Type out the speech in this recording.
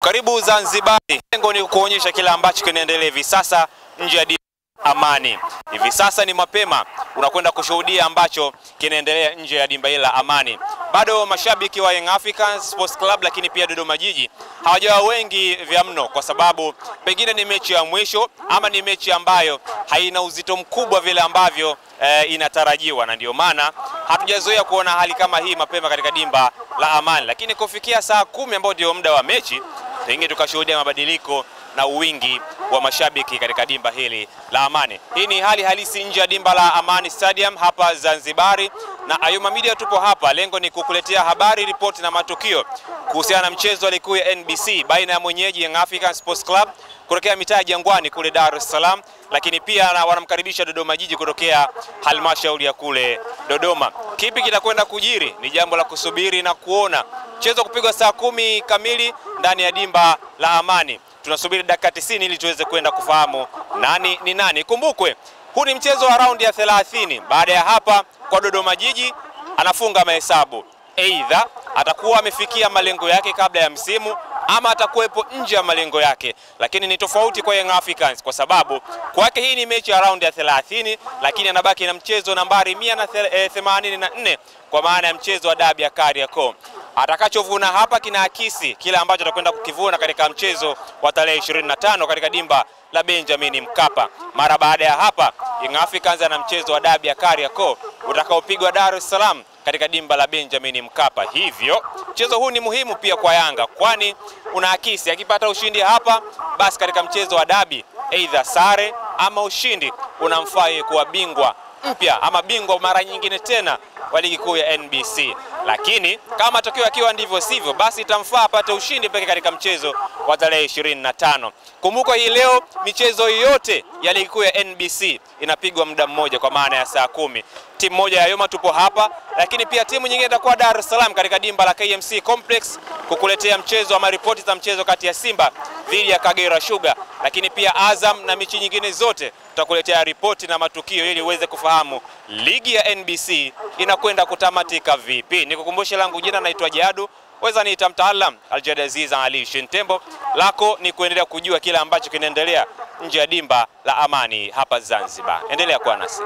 Karibu Zanzibar. Lengo ni kuonyesha kila ambacho kinaendelea hivi sasa nje ya dimba Amani. Hivi sasa ni mapema, unakwenda kushuhudia ambacho kinaendelea nje ya dimba hili la Amani. Bado mashabiki wa Young Africans Sports Club lakini pia Dodoma Jiji hawajawa wengi vya mno, kwa sababu pengine ni mechi ya mwisho ama ni mechi ambayo haina uzito mkubwa vile ambavyo inatarajiwa, na ndio maana hatujazoea kuona hali kama hii mapema katika dimba la Amani. Lakini kufikia saa 10 ambayo ndio muda wa mechi, pengine tukashuhudia mabadiliko na uwingi wa mashabiki katika dimba hili la Amani. Hii ni hali halisi nje ya dimba la Amani Stadium hapa Zanzibari, na Ayuma Media tupo hapa. Lengo ni kukuletea habari, ripoti na matukio kuhusiana na mchezo wa ligi kuu ya NBC baina ya mwenyeji Young Africans Sports Club kutokea mitaa ya Jangwani kule Dar es Salaam, lakini pia na wanamkaribisha Dodoma Jiji kutokea halmashauri ya kule Dodoma. Kipi kitakwenda kujiri ni jambo la kusubiri na kuona. Mchezo kupigwa saa 10 kamili ndani ya dimba la Amani. Tunasubiri dakika 90 ili tuweze kwenda kufahamu nani ni nani. Kumbukwe, huu ni mchezo wa raundi ya 30. Baada ya hapa kwa Dodoma Jiji anafunga mahesabu. Aidha atakuwa amefikia malengo yake kabla ya msimu ama atakuwepo nje ya malengo yake. Lakini ni tofauti kwa Young Africans kwa sababu kwake hii ni mechi ya raundi ya 30, lakini anabaki na mchezo nambari 184 kwa maana ya mchezo wa dabi ya Kariakoo. Atakachovuna hapa kinaakisi kile ambacho atakwenda kukivuna katika mchezo wa tarehe 25 katika dimba la Benjamin Mkapa. Mara baada ya hapa Young Africans ana mchezo wa dabi ya Kariakoo utakaopigwa Dar es Salaam katika dimba la Benjamin Mkapa. Hivyo mchezo huu ni muhimu pia kwa Yanga, kwani unaakisi akipata ushindi hapa, basi katika mchezo wa dabi aidha sare ama ushindi unamfaa kuwa bingwa mpya ama bingwa mara nyingine tena wa ligi kuu ya NBC. Lakini kama matokeo yakiwa ndivyo sivyo, basi itamfaa apate ushindi pekee katika mchezo wa tarehe 25. Kumbuka hii leo michezo yote ya ligi kuu ya NBC inapigwa muda mmoja kwa maana ya saa 10. Timu moja ya Yoma tupo hapa, lakini pia timu nyingine itakuwa Dar es Salaam katika dimba la KMC Complex kukuletea mchezo ama ripoti za mchezo kati ya Simba dhidi ya Kagera Sugar. Lakini pia Azam na mechi nyingine zote tutakuletea ripoti na matukio ili uweze kufahamu ligi ya NBC inakwenda kutamatika vipi. Nikukumbushe langu jina naitwa Jadu, weza niita mtaalam Aljadaziz Ali Shintembo. Lako ni kuendelea kujua kila ambacho kinaendelea nje ya dimba la Amani hapa Zanzibar. Endelea kuwa nasi.